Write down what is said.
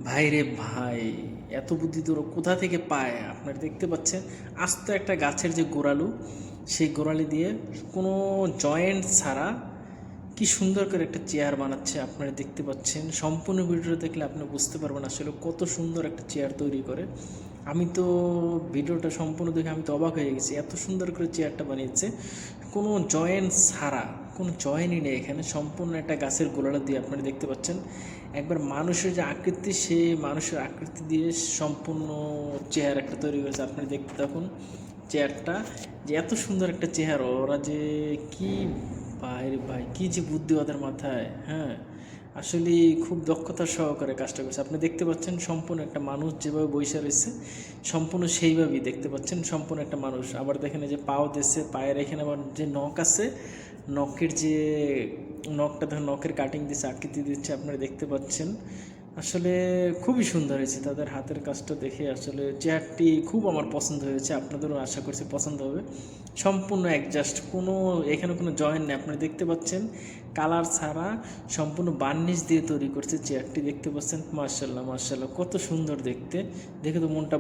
ভাই রে ভাই, এত বুদ্ধি তোর কোথা থেকে পায়? আপনারা দেখতে পাচ্ছেন আস্ত একটা গাছের যে গোড়ালু, সেই গোড়ালি দিয়ে কোনো জয়েন্ট ছাড়া কি সুন্দর করে একটা চেয়ার বানাচ্ছে। আপনারা দেখতে পাচ্ছেন, সম্পূর্ণ ভিডিওটা দেখলে আপনি বুঝতে পারবেন আসলে কত সুন্দর একটা চেয়ার তৈরি করে। আমি তো ভিডিওটা সম্পূর্ণ দেখে আমি তো অবাক হয়ে গেছি, এত সুন্দর করে চেয়ারটা বানিয়েছে কোনো জয়েন্ট ছাড়া। কোনো জয়েনই নেই এখানে, সম্পূর্ণ একটা গাছের গোড়ালি দিয়ে আপনারা দেখতে পাচ্ছেন। একবার মানুষের যে আকৃতি, সে মানুষের আকৃতি দিয়ে সম্পূর্ণ চেয়ার একটা তৈরি করেছে। আপনি দেখতে থাকুন চেয়ারটা, যে এত সুন্দর একটা চেহারা, ওরা যে কি ভাই রে ভাই, কী যে বুদ্ধি ওদের মাথায়! হ্যাঁ, আসলে খুব দক্ষতার সহকারে কাজটা করছে। আপনি দেখতে পাচ্ছেন সম্পূর্ণ একটা মানুষ যেভাবে বসে রয়েছে, সম্পূর্ণ সেইভাবেই দেখতে পাচ্ছেন সম্পূর্ণ একটা মানুষ। আবার দেখেন এই যে পাও দিচ্ছে, পায়ের এখানে আবার যে নখ আছে, নখের যে নখটা দেখেন, নখের কাটিং দিচ্ছে, আকৃতি দিচ্ছে, আপনারা দেখতে পাচ্ছেন। আসলে খুবই সুন্দর হয়েছে তাদের হাতের কাজটা দেখে। আসলে চেয়ারটি খুব আমার পছন্দ হয়েছে, আপনাদেরও আশা করছি পছন্দ হবে। সম্পূর্ণ অ্যাডজাস্ট, কোনো এখানে কোনো জয়েন্ট নেই। আপনারা দেখতে পাচ্ছেন কালার ছাড়া সম্পূর্ণ বার্নিশ দিয়ে তৈরি করছে চেয়ারটি। দেখতে পাচ্ছেন, মার্শাল্লাহ মার্শাল্লাহ, কত সুন্দর দেখতে, দেখে তো মনটা